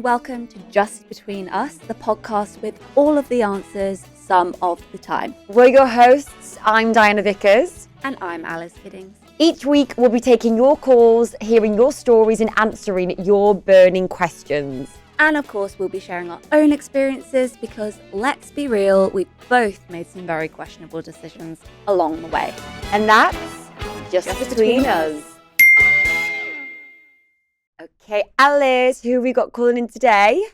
welcome to Just Between Us, the podcast with all of the answers some of the time. We're your hosts. I'm Diana Vickers. And I'm Alice Giddings. Each week we'll be taking your calls, hearing your stories and answering your burning questions. And of course we'll be sharing our own experiences because, let's be real, we've both made some very questionable decisions along the way. And that's Just Between Us. Okay, Alice, who have we got calling in today?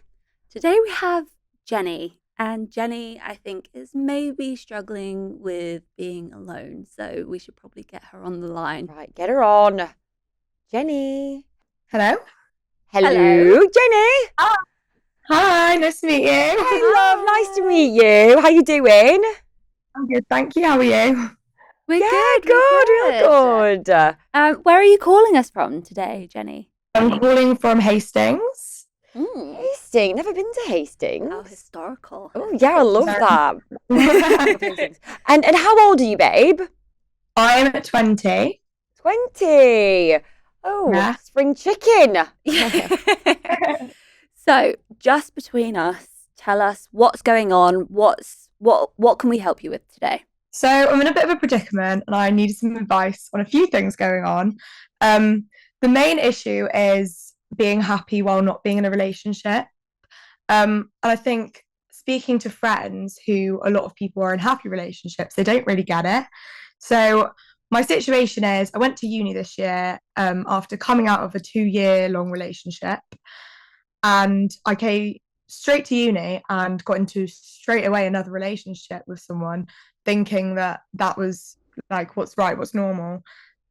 Today we have Jenny. And Jenny, I think, is maybe struggling with being alone. So we should probably get her on the line. Right, get her on. Jenny. Hello. Hello, Jenny. Oh. Hi, nice to meet you. Hey, love, nice to meet you. How you doing? I'm good, thank you. How are you? We're good, real good. Where are you calling us from today, Jenny? I'm calling from Hastings. Hastings, never been to Hastings. How historical. Oh, yeah, I love that. and how old are you, babe? I'm 20. 20. Oh, yeah. Spring chicken. So, just between us, tell us what's going on. What can we help you with today? So I'm in a bit of a predicament and I needed some advice on a few things going on. The main issue is being happy while not being in a relationship. And I think speaking to friends who a lot of people are in happy relationships, they don't really get it. So my situation is I went to uni this year after coming out of a 2-year-long relationship. And I came straight to uni and got into straight away another relationship with someone, thinking that was like what's right, what's normal.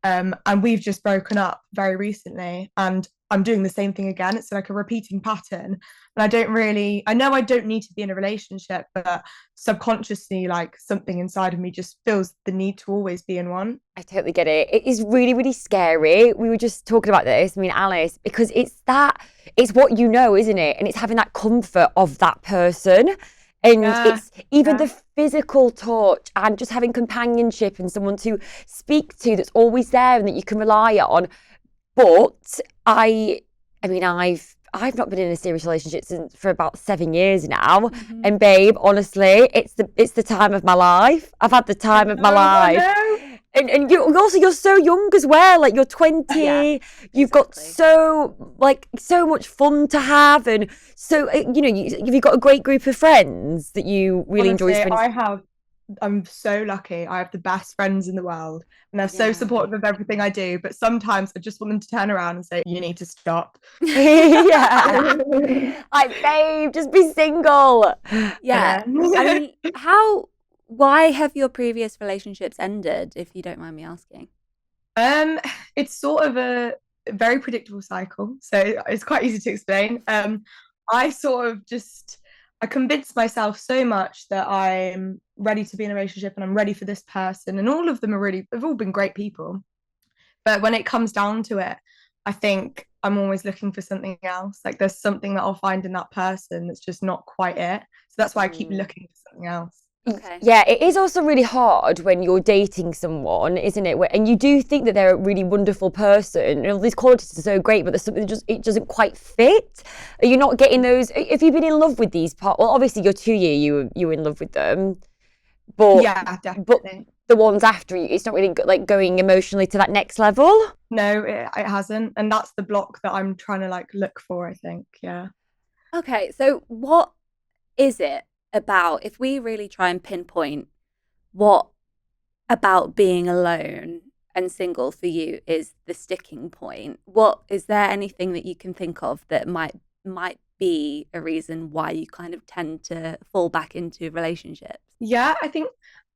And we've just broken up very recently and I'm doing the same thing again. It's like a repeating pattern. And I know I don't need to be in a relationship, but subconsciously, like something inside of me just feels the need to always be in one. I totally get it. It is really, really scary. We were just talking about this, Alice, because it's what you know, isn't it? And it's having that comfort of that person. And it's even the physical touch and just having companionship and someone to speak to that's always there and that you can rely on. But I've not been in a serious relationship for about 7 years now. Mm-hmm. And babe, honestly, it's the time of my life. I've had the time of my life. And you're so young as well. Like you're 20, you've got so much fun to have, and so you've got a great group of friends that you really enjoy spending. I'm so lucky. I have the best friends in the world, and they're so supportive of everything I do. But sometimes I just want them to turn around and say, "You need to stop." Yeah, like babe, just be single. Yeah, I mean, why have your previous relationships ended, if you don't mind me asking? It's sort of a very predictable cycle, so it's quite easy to explain. I convinced myself so much that I'm ready to be in a relationship and I'm ready for this person, and all of them they've all been great people. But when it comes down to it, I think I'm always looking for something else. Like there's something that I'll find in that person that's just not quite it. So that's why I keep looking for something else. Okay. Yeah, it is also really hard when you're dating someone, isn't it? And you do think that they're a really wonderful person, and all these qualities are so great, but there's something it doesn't quite fit. Are you not getting those? If you've been in love with these well, obviously your 2 year you were in love with them, but yeah, definitely. But the ones after you, it's not really like going emotionally to that next level. No, it hasn't, and that's the block that I'm trying to look for. I think, yeah. Okay, so what is it about, if we really try and pinpoint what about being alone and single for you is the sticking point? What is there anything that you can think of that might be a reason why you kind of tend to fall back into relationships? Yeah, I think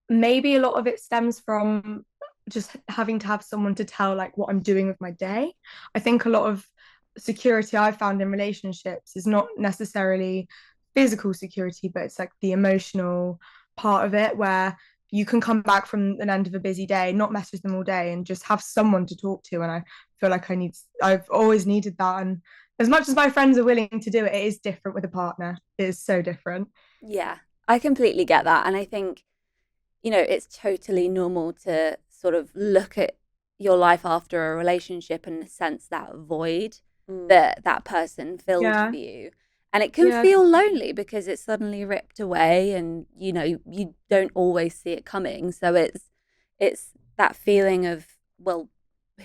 maybe a lot of it stems from just having to have someone to tell what I'm doing with my day. I think a lot of security I've found in relationships is not necessarily physical security, but it's the emotional part of it, where you can come back from an end of a busy day, not message them all day, and just have someone to talk to. And I feel like I've always needed that. And as much as my friends are willing to do it, it is different with a partner. It is so different. Yeah, I completely get that. And I think, it's totally normal to sort of look at your life after a relationship and sense that void that person fills for you. And it can Yeah. feel lonely because it's suddenly ripped away and, you know, you don't always see it coming. So it's that feeling of, well,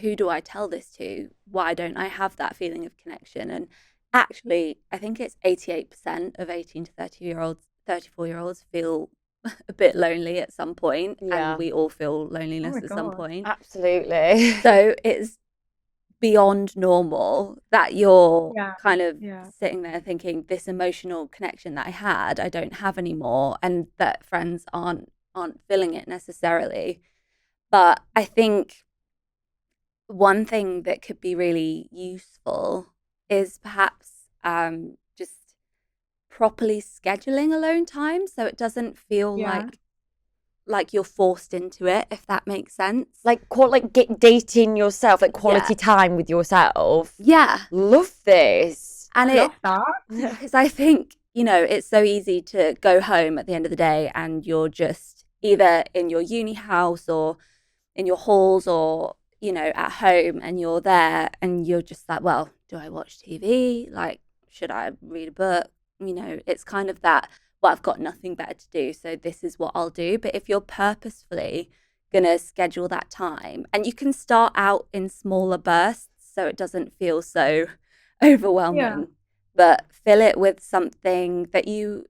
who do I tell this to? Why don't I have that feeling of connection? And actually, I think it's 88% of 18 to 30-year-olds, 34-year-olds feel a bit lonely at some point, Yeah. and we all feel Oh loneliness my at some God. point. Absolutely. So it's beyond normal that you're Yeah. kind of Yeah. sitting there thinking this emotional connection that I had, I don't have anymore, and that friends aren't filling it necessarily. But I think one thing that could be really useful is perhaps just properly scheduling alone time so it doesn't feel Yeah. like you're forced into it, if that makes sense. Like get dating yourself, like quality Yeah. time with yourself. Yeah. Love this. And I love that. because I think, you know, it's so easy to go home at the end of the day and you're just either in your uni house or in your halls or, you know, at home, and you're there and you're just like, well, do I watch TV? Like, should I read a book? You know, it's kind of that, well, I've got nothing better to do, so this is what I'll do. But if you're purposefully going to schedule that time, and you can start out in smaller bursts so it doesn't feel so Yeah. overwhelming, but fill it with something that you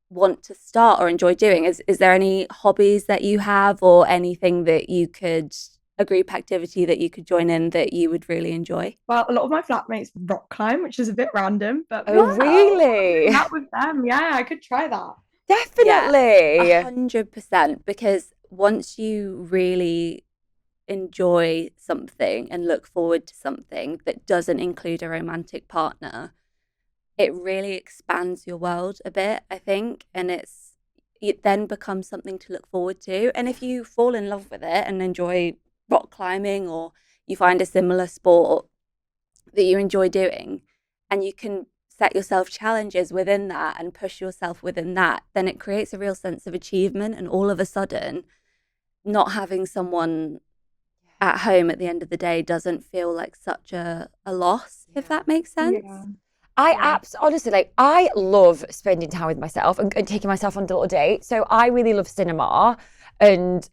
want to start or enjoy doing. Is there any hobbies that you have or anything that you could, a group activity that you could join in that you would really enjoy? Well, a lot of my flatmates rock climb, which is a bit random, but Oh, maybe really? that with them. Yeah, I could try that. Yeah, Definitely. 100%. Because once you really enjoy something and look forward to something that doesn't include a romantic partner, it really expands your world a bit, I think. And it then becomes something to look forward to. And if you fall in love with it and enjoy rock climbing, or you find a similar sport that you enjoy doing, and you can set yourself challenges within that and push yourself within that, then it creates a real sense of achievement. And all of a sudden, not having someone at home at the end of the day doesn't feel like such a loss, if that makes sense. Yeah. Honestly, like, I love spending time with myself and taking myself on little dates. So I really love cinema, and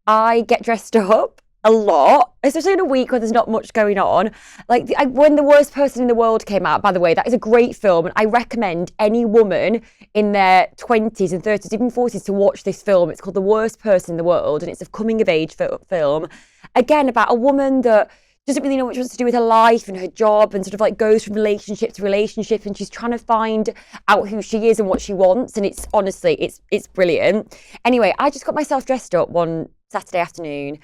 I get dressed up a lot, especially in a week where there's not much going on. Like when The Worst Person in the World came out, by the way, that is a great film, and I recommend any woman in their 20s and 30s, even 40s, to watch this film. It's called The Worst Person in the World, and it's a coming of age film, again, about a woman that doesn't really know what she wants to do with her life and her job, and sort of like goes from relationship to relationship, and she's trying to find out who she is and what she wants. And it's honestly, it's brilliant. Anyway, I just got myself dressed up one Saturday afternoon,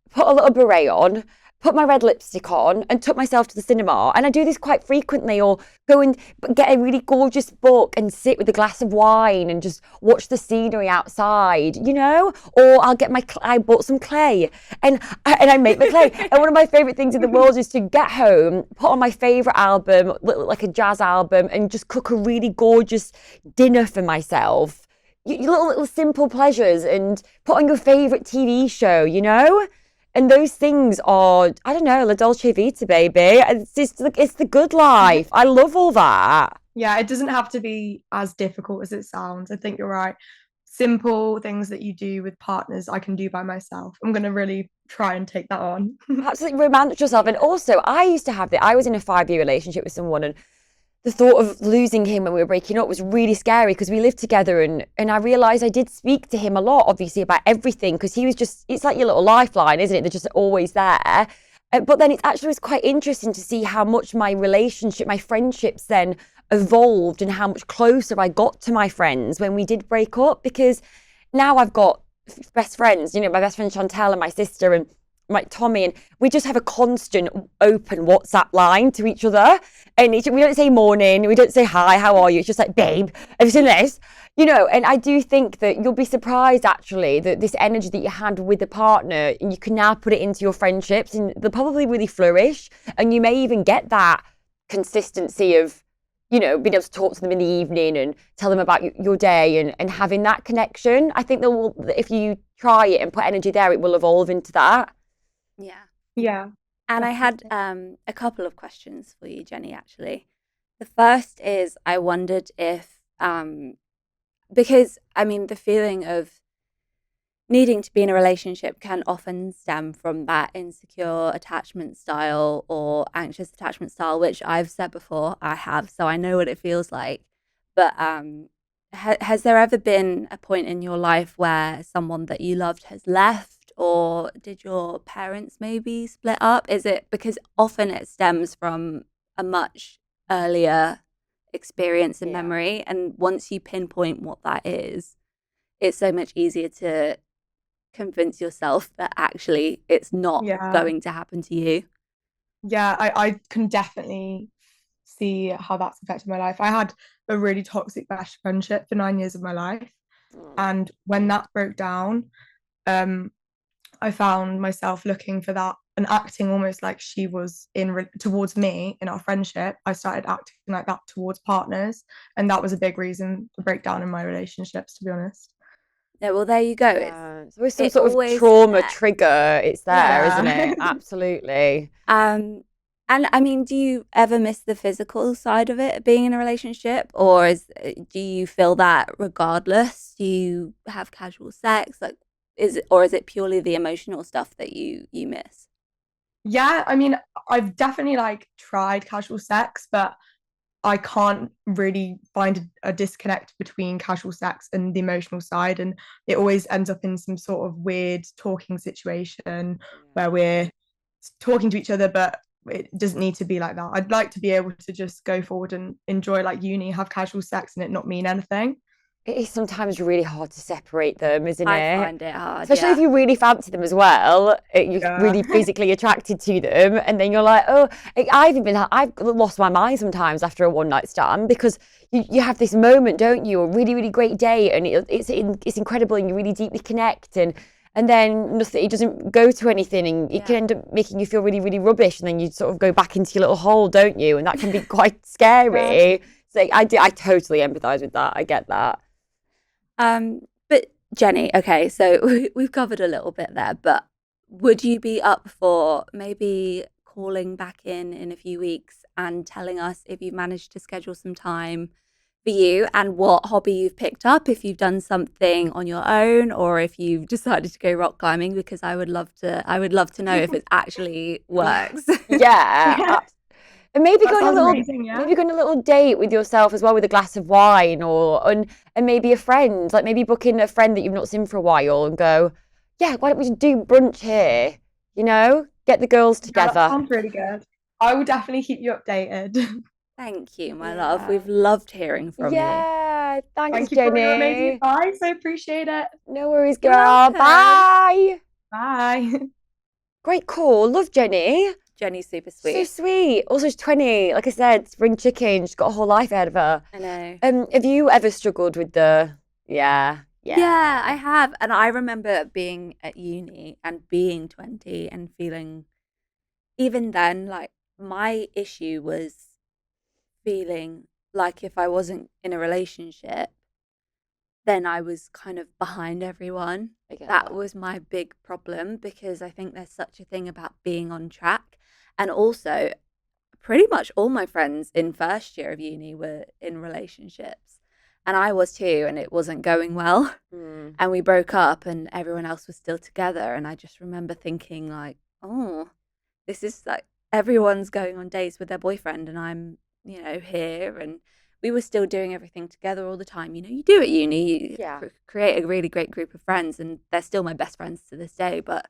put a little beret on, put my red lipstick on, and took myself to the cinema. And I do this quite frequently, or go and get a really gorgeous book and sit with a glass of wine and just watch the scenery outside, you know? Or I'll get I bought some clay and I make my clay. And one of my favorite things in the world is to get home, put on my favorite album, like a jazz album, and just cook a really gorgeous dinner for myself. Little simple pleasures, and put on your favorite TV show, you know? And those things are, I don't know, la dolce vita, baby. It's the good life. I love all that. Yeah, it doesn't have to be as difficult as it sounds. I think you're right. Simple things that you do with partners, I can do by myself. I'm going to really try and take that on. Absolutely romance yourself. And also, I used to have I was in a 5-year relationship with someone, and the thought of losing him when we were breaking up was really scary, because we lived together, and I realised I did speak to him a lot, obviously, about everything, because he was just, it's like your little lifeline, isn't it? They're just always there. But then it actually was quite interesting to see how much my relationship, my friendships then evolved, and how much closer I got to my friends when we did break up, because now I've got best friends, you know, my best friend Chantel and my sister and my Tommy, and we just have a constant open WhatsApp line to each other. And we don't say morning, we don't say hi, how are you? It's just like, babe, have you seen this? You know, and I do think that you'll be surprised, actually, that this energy that you had with a partner, you can now put it into your friendships, and they'll probably really flourish. And you may even get that consistency of, you know, being able to talk to them in the evening and tell them about your day, and having that connection. I think if you try it and put energy there, it will evolve into that. Yeah. Yeah. And I had a couple of questions for you, Jenny, actually. The first is I wondered if, because I mean, the feeling of needing to be in a relationship can often stem from that insecure attachment style or anxious attachment style, which I've said before I have, so I know what it feels like. But has there ever been a point in your life where someone that you loved has left, or did your parents maybe split up? Is it because often it stems from a much earlier experience and Yeah. memory, and once you pinpoint what that is, it's so much easier to convince yourself that actually it's not Yeah. going to happen to you. Yeah, I can definitely see how that's affected my life. I had a really toxic best friendship for 9 years of my life. Mm. And when that broke down, um, I found myself looking for that and acting almost like she was towards me in our friendship. I started acting like that towards partners, and that was a big reason for breakdown in my relationships, to be honest. No, well, there you go. Yeah. So with some It sort of always trauma connects. trigger, it's there, isn't Yeah. it? Absolutely. Um, and I mean, do you ever miss the physical side of it, being in a relationship, or do you feel that regardless? Do you have casual sex, like is it purely the emotional stuff that you miss? Yeah, I mean, I've definitely like tried casual sex, but I can't really find a disconnect between casual sex and the emotional side. And it always ends up in some sort of weird talking situation Yeah. where we're talking to each other, but it doesn't need to be like that. I'd like to be able to just go forward and enjoy like uni, have casual sex and it not mean anything. It is sometimes really hard to separate them, isn't I it? find it hard, Especially if yeah. you really fancy them as well, you're Yeah. really physically attracted to them, and then you're like, oh, I've lost my mind sometimes after a one night stand because you have this moment, don't you? A really, really great day, and it's incredible, and you really deeply connect, and then nothing, it doesn't go to anything, and it Yeah. can end up making you feel really, really rubbish, and then you sort of go back into your little hole, don't you? And that can be quite Yeah. scary. So I totally empathise with that. I get that. But Jenny, okay, so we've covered a little bit there, but would you be up for maybe calling back in a few weeks and telling us if you've managed to schedule some time for you and what hobby you've picked up, if you've done something on your own or if you've decided to go rock climbing, because I would love to know if it actually works. Yeah, Yeah. and maybe That sounds amazing, yeah. maybe go on a little date with yourself as well with a glass of wine and maybe a friend, like maybe book in a friend that you've not seen for a while and go, yeah, why don't we do brunch here? You know, get the girls Yeah, that together. sounds really good. I will definitely keep you updated. Thank you, my love. Yeah. We've loved hearing from you. Yeah, thanks, Thank you for your amazing Jenny. advice. I appreciate it. No worries, You're girl. welcome. Bye. Bye. Great call. Love Jenny. Jenny's super So sweet. sweet. Also, she's 20. Like I said, spring chicken. She's got a whole life ahead of her. I know. Have you ever struggled with yeah, Yeah, I yeah. have. And I remember being at uni and being 20 and feeling, even then, like my issue was feeling like if I wasn't in a relationship, then I was kind of behind everyone. I get That that. was my big problem because I think there's such a thing about being on track. And also, pretty much all my friends in first year of uni were in relationships. And I was too, and it wasn't going well. Mm. And we broke up, and everyone else was still together. And I just remember thinking, like, oh, this is like everyone's going on dates with their boyfriend, and I'm, here. And we were still doing everything together all the time. You do at uni, you Yeah. create a really great group of friends, and they're still my best friends to this day. But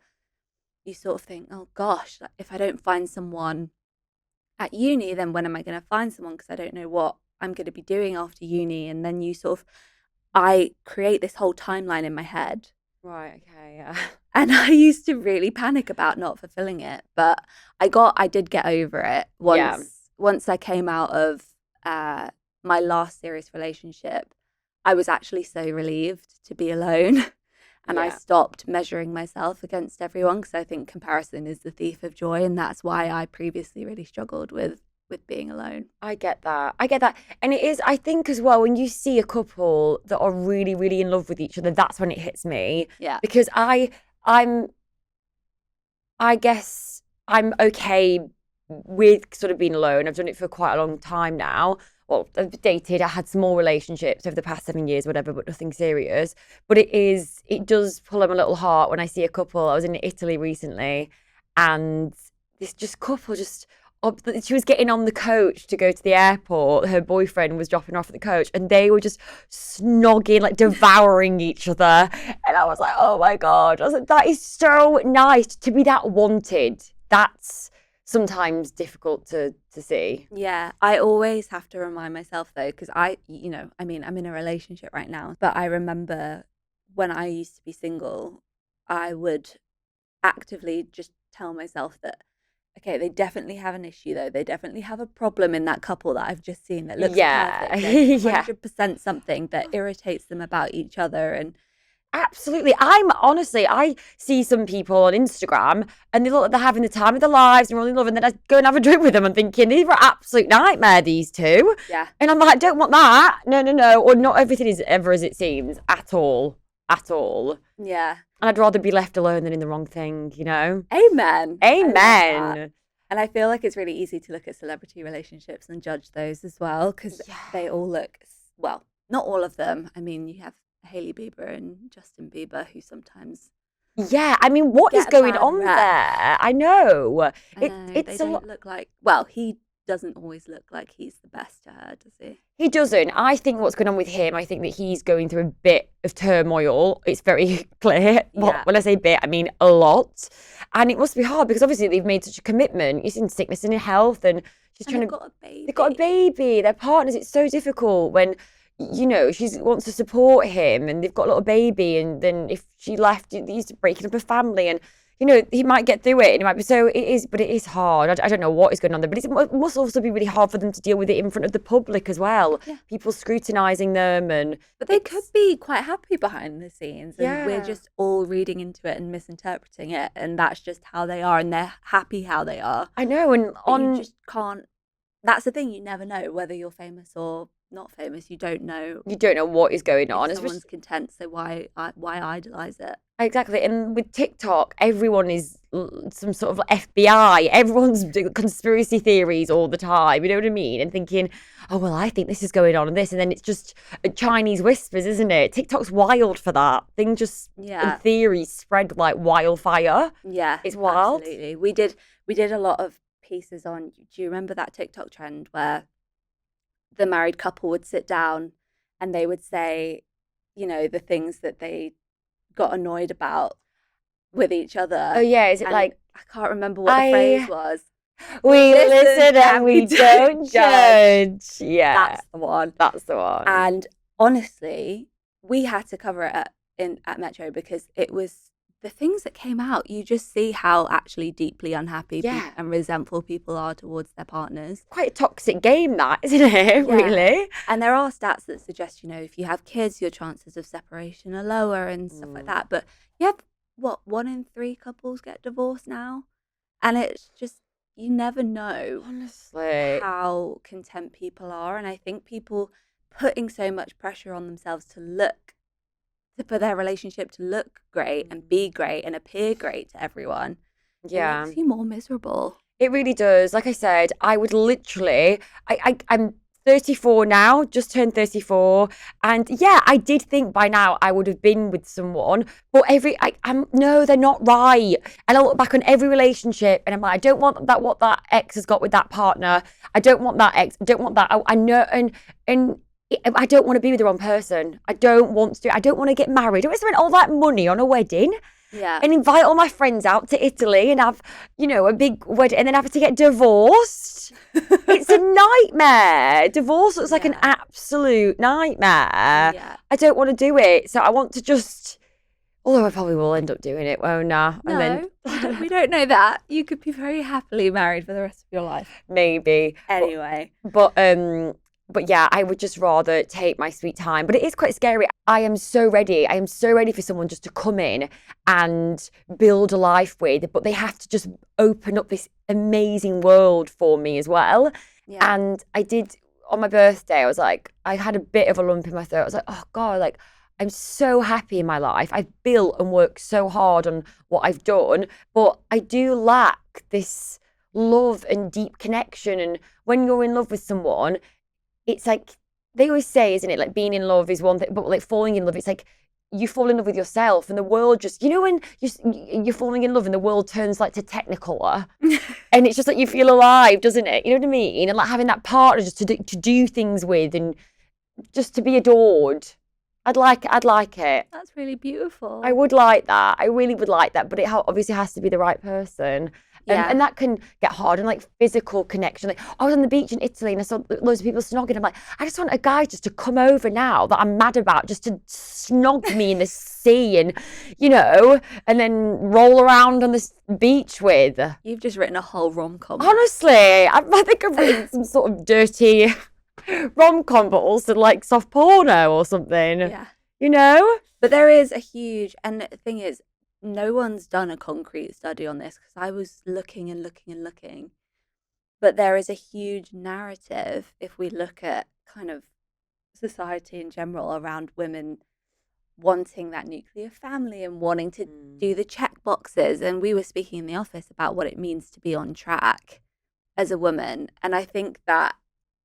you sort of think, oh gosh, like, if I don't find someone at uni, then when am I going to find someone? Because I don't know what I'm going to be doing after uni. And then I create this whole timeline in my head. Right. Okay. Yeah. And I used to really panic about not fulfilling it. But I did get over it Yeah. once I came out of my last serious relationship. I was actually so relieved to be alone. And I Yeah. stopped measuring myself against everyone because I think comparison is the thief of joy, and that's why I previously really struggled with being alone. I get that. I get that. And it is, I think as well, when you see a couple that are really, really in love with each other, that's when it hits me. Yeah. Because I guess I'm okay with sort of being alone. I've done it for quite a long time now. Well, I've dated, I had small relationships over the past 7 years, whatever, but nothing serious. But it does pull on my little heart when I see a couple. I was in Italy recently, and this just couple just, she was getting on the coach to go to the airport. Her boyfriend was dropping her off at the coach, and they were just snogging, like devouring each other. And I was like, oh my God. I was like, that is so nice to be that wanted. That's sometimes difficult to see. Yeah, I always have to remind myself though, because I mean, I'm in a relationship right now, but I remember when I used to be single, I would actively just tell myself that, okay, they definitely have an issue though. They definitely have a problem in that couple that I've just seen that looks perfect. There's 100% something that irritates them about each other. And absolutely. I see some people on Instagram and they look like they're having the time of their lives and really love, and then I go and have a drink with them and thinking, these are an absolute nightmare, these two. Yeah. And I'm like, I don't want that. No. Or not everything is ever as it seems at all. At all. Yeah. And I'd rather be left alone than in the wrong thing, you know? Amen. Amen. And I feel like it's really easy to look at celebrity relationships and judge those as well, because they all look, well, not all of them. I mean, you have Hailey Bieber and Justin Bieber who sometimes I mean, what is going on rep. there? I know. They don't look like, well, he doesn't always look like he's the best to her, does he? He doesn't. I think what's going on with him, I think that he's going through a bit of turmoil. It's very clear. Well, when I say bit, I mean a lot. And it must be hard because obviously they've made such a commitment. He's in sickness and in health, and she's trying to. Got a baby. They've got a baby. They're partners. It's so difficult when, you know, she wants to support him, and they've got a little baby, and then if she left, he's breaking up a family, and you know, he might get through it, and it might be so. It is, but it is hard. I don't know what is going on there, but it must also be really hard for them to deal with it in front of the public as well. Yeah. People scrutinising them, but they could be quite happy behind the scenes, and we're just all reading into it and misinterpreting it, and that's just how they are, and they're happy how they are. I know, and you just can't. That's the thing. You never know whether you're famous or not famous. You don't know. You don't know what is going on. Someone's content, so why idolize it? Exactly. And with TikTok, everyone is some sort of FBI. Everyone's doing conspiracy theories all the time. You know what I mean? And thinking, oh, well, I think this is going on and this. And then it's just Chinese whispers, isn't it? TikTok's wild for that. Things just, in theory, spread like wildfire. Yeah. It's wild. Absolutely. We did a lot of pieces on, do you remember that TikTok trend where the married couple would sit down and they would say, you know, the things that they got annoyed about with each other? Oh yeah, is it like, I can't remember what the phrase was. We listen and we don't judge. Yeah, that's the one. That's the one. And honestly, we had to cover it at Metro because it was the things that came out. You just see how actually deeply unhappy and resentful people are towards their partners. Quite a toxic game, that, isn't it? Yeah. Really. And there are stats that suggest, you know, if you have kids, your chances of separation are lower and stuff like that. But you have, 1 in 3 couples get divorced now? And it's just, you never know, honestly, how content people are. And I think people putting so much pressure on themselves for their relationship to look great and be great and appear great to everyone, it makes you more miserable. It really does. Like I said, I would literally, I'm 34 now, just turned 34, and I did think by now I would have been with someone, but no, they're not right. And I look back on every relationship and I'm like, I don't want that, what that ex has got with that partner. I don't want that ex. I don't want that. I know, and I don't want to be with the wrong person. I don't want to get married. I don't want to spend all that money on a wedding. Yeah. And invite all my friends out to Italy and have, you know, a big wedding and then have to get divorced. It's a nightmare. Divorce looks like an absolute nightmare. Yeah. I don't want to do it. So I want to just, although I probably will end up doing it, won't I? No, we don't know that. You could be very happily married for the rest of your life. Maybe. Anyway. But yeah, I would just rather take my sweet time. But it is quite scary. I am so ready. I am so ready for someone just to come in and build a life with. But they have to just open up this amazing world for me as well. Yeah. And I did, on my birthday, I had a bit of a lump in my throat. I was like, oh God, like, I'm so happy in my life. I've built and worked so hard on what I've done. But I do lack this love and deep connection. And when you're in love with someone, it's like, they always say, isn't it, like being in love is one thing, but like falling in love, it's like you fall in love with yourself, and the world just, when you're falling in love and the world turns like to technicolor, and it's just like you feel alive, doesn't it? You know what I mean? And like having that partner just to do things with, and just to be adored. I'd like it. That's really beautiful. I would like that. I really would like that, but it obviously has to be the right person. And that can get hard, and like physical connection. Like, I was on the beach in Italy and I saw loads of people snogging. I'm like, I just want a guy just to come over now that I'm mad about, just to snog me in the sea, and and then roll around on this beach with. You've just written a whole rom-com. Honestly, I think I've written some sort of dirty rom-com, but also like soft porno or something. Yeah. But there is a huge, and the thing is, no one's done a concrete study on this, because I was looking and looking and looking. But there is a huge narrative, if we look at kind of society in general, around women wanting that nuclear family and wanting to do the check boxes. And we were speaking in the office about what it means to be on track as a woman. And I think that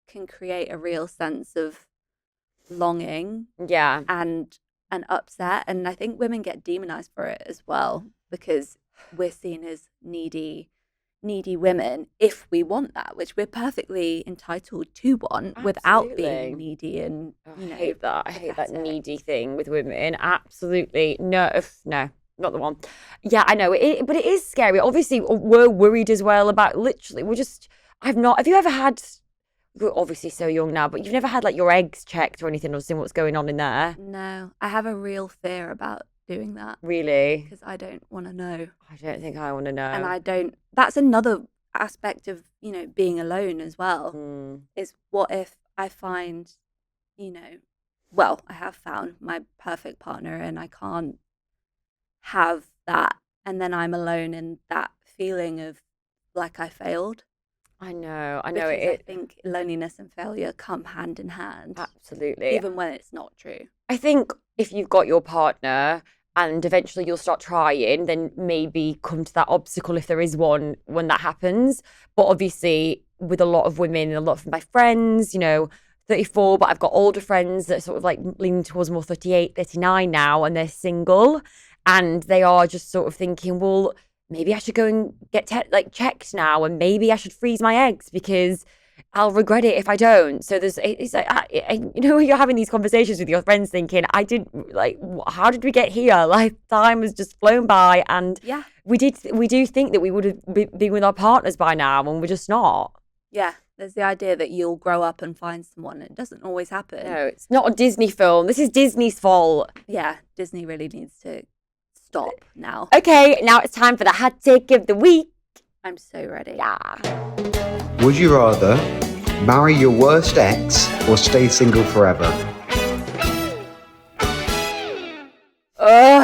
can create a real sense of longing. Yeah. And an upset, and I think women get demonized for it as well, because we're seen as needy women if we want that, which we're perfectly entitled to want. Absolutely. Without being needy. And I hate that needy thing with women. Absolutely no, not the one. Yeah, I know it, but it is scary. Obviously, we're worried as well about, literally, have you ever had, you're obviously so young now, but you've never had like your eggs checked or anything, or seen what's going on in there? No, I have a real fear about doing that. Really? Because I don't want to know. I don't think I want to know. And that's another aspect of, being alone as well, is what if I find, I have found my perfect partner and I can't have that, and then I'm alone in that feeling of like I failed. I know. Because I think loneliness and failure come hand in hand. Absolutely. Even when it's not true. I think if you've got your partner and eventually you'll start trying, then maybe come to that obstacle if there is one when that happens. But obviously, with a lot of women, a lot of my friends, 34, but I've got older friends that sort of like leaning towards more 38, 39 now, and they're single, and they are just sort of thinking, well, maybe I should go and get checked now, and maybe I should freeze my eggs because I'll regret it if I don't. So it's like, you're having these conversations with your friends thinking, how did we get here? Like, time has just flown by, and we do think that we would have been with our partners by now, and we're just not. Yeah, there's the idea that you'll grow up and find someone. It doesn't always happen. No, it's not a Disney film. This is Disney's fault. Yeah, Disney really needs to stop now. Okay, now it's time for the hot take of the week. I'm so ready. Yeah. Would you rather marry your worst ex or stay single forever?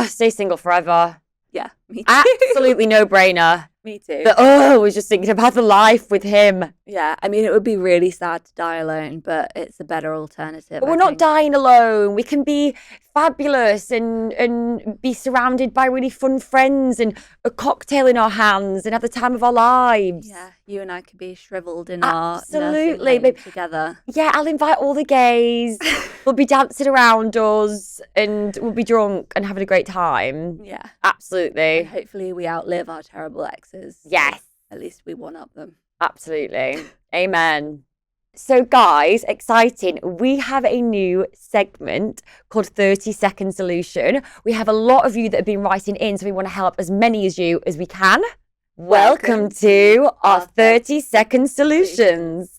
Stay single forever. Yeah, me too. Absolutely no brainer. Me too. But I was just thinking about the life with him. Yeah, I mean, it would be really sad to die alone, but it's a better alternative. But we're not dying alone. We can be fabulous and be surrounded by really fun friends and a cocktail in our hands and have the time of our lives. Yeah, you and I could be shriveled in absolutely our nursing home together. Yeah, I'll invite all the gays. We'll be dancing around us and we'll be drunk and having a great time. Yeah, absolutely. And hopefully we outlive our terrible exes. Yes, at least we one up them. Absolutely. Amen. So guys, exciting. We have a new segment called 30-Second Solution. We have a lot of you that have been writing in, so we want to help as many as you as we can. Welcome to our 30-Second Solutions.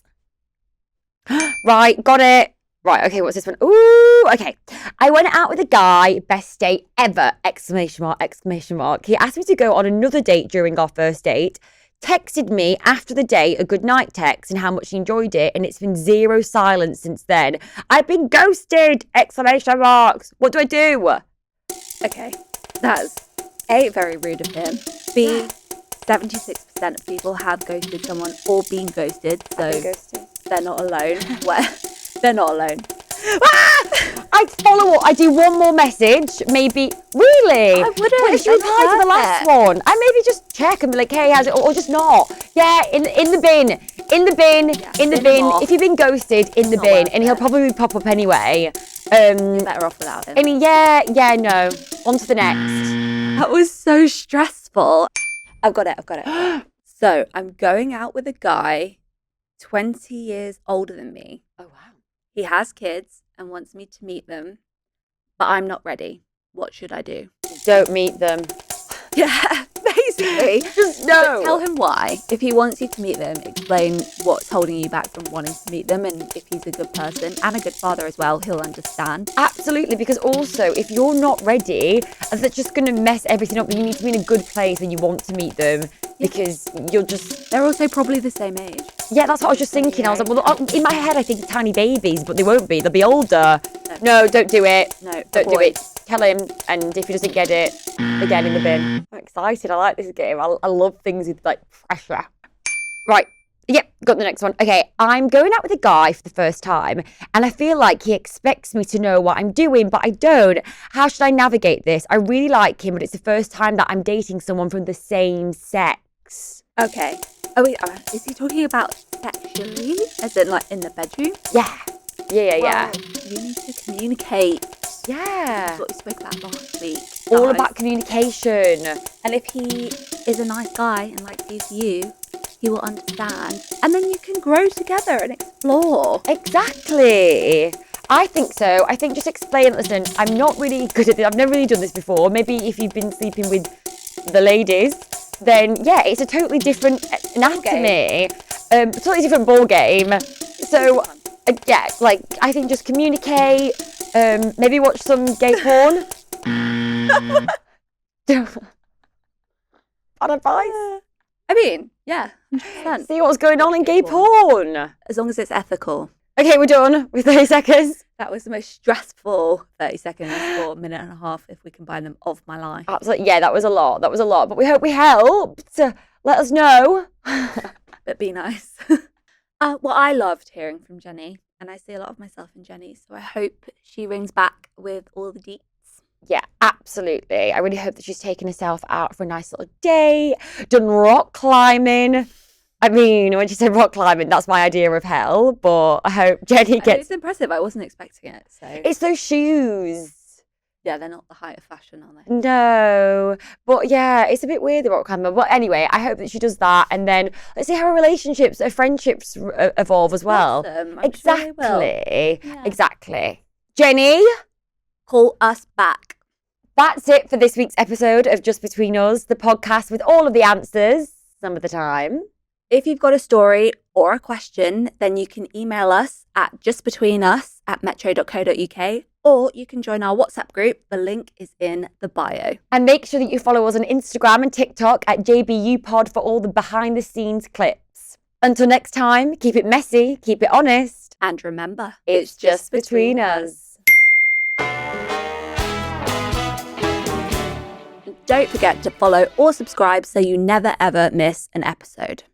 Right, got it. Right, okay, what's this one? Ooh, okay. I went out with a guy, best date ever, exclamation mark, exclamation mark. He asked me to go on another date during our first date. Texted me after the date a good night text and how much he enjoyed it, and it's been zero silence since then. I've been ghosted! Exclamation marks. What do I do? Okay, that's A, very rude of him. B, 76% of people have ghosted someone or been ghosted, so they're not alone. They're not alone. Ah! I'd follow up. I'd do one more message, maybe. Really? I wouldn't. What if she That's replied to the last perfect. one? I maybe just check and be like, hey, how's it? Or just not. Yeah, in the bin. In the bin. Yeah, in the bin bin. him off. If you've been ghosted, in the not bin. worth And he'll it. probably pop up anyway. Better off without him. I mean, yeah, no. On to the next. That was so stressful. I've got it. So I'm going out with a guy 20 years older than me. Oh, wow. He has kids and wants me to meet them, but I'm not ready. What should I do? Don't meet them. Yeah, basically. Just no. But tell him why. If he wants you to meet them, explain what's holding you back from wanting to meet them. And if he's a good person and a good father as well, he'll understand. Absolutely, because also if you're not ready, that's just going to mess everything up. You need to be in a good place when you want to meet them, because you'll just... They're also probably the same age. Yeah, that's what I was just thinking. I was like, well, in my head I think tiny babies, but they won't be. They'll be older. No, don't do it. No, Don't do avoid. it. Tell him, and if he doesn't get it, again in the bin. I'm excited. I like this game. I love things with like pressure. Right. Yep, got the next one. Okay, I'm going out with a guy for the first time, and I feel like he expects me to know what I'm doing, but I don't. How should I navigate this? I really like him, but it's the first time that I'm dating someone from the same sex. Okay. Oh, wait, is he talking about sexually? As in, like, in the bedroom? Yeah. Yeah. Well, you need to communicate. Yeah. That's what we spoke about last week. All guys. about communication. And if he is a nice guy and likes you, he will understand. And then you can grow together and explore. Exactly. I think so. I think just explain, listen, I'm not really good at this. I've never really done this before. Maybe if you've been sleeping with the ladies, then yeah, it's a totally different anatomy. Totally different ball game. So yeah, like I think just communicate, maybe watch some gay porn. Bad advice. I mean, yeah, 100%. See what's going on in gay porn. As long as it's ethical. Okay, we're done with 30 seconds. That was the most stressful 30 seconds or a minute and a half, if we combine them, of my life. Absolutely. Yeah, that was a lot. But we hope we helped. Let us know. But be nice. Well, I loved hearing from Jenny, and I see a lot of myself in Jenny, so I hope she rings back with all the deets. Yeah, absolutely. I really hope that she's taken herself out for a nice little day, done rock climbing. I mean, when she said rock climbing, that's my idea of hell, but I hope Jenny gets... It's impressive. I wasn't expecting it, so... It's those shoes. Yeah, they're not the height of fashion, are they? No, but yeah, it's a bit weird, the rock climber. But anyway, I hope that she does that, and then let's see how her relationships, her friendships evolve as well. Awesome. I'm Exactly. sure they will. Yeah. Exactly. Jenny, Call us back. that's it for this week's episode of Just Between Us, the podcast with all of the answers some of the time. If you've got a story or a question, then you can email us at justbetweenus@metro.co.uk, or you can join our WhatsApp group. The link is in the bio. And make sure that you follow us on Instagram and TikTok at JBUPod for all the behind the scenes clips. Until next time, keep it messy, keep it honest. And remember, It's just between us. Don't forget to follow or subscribe so you never ever miss an episode.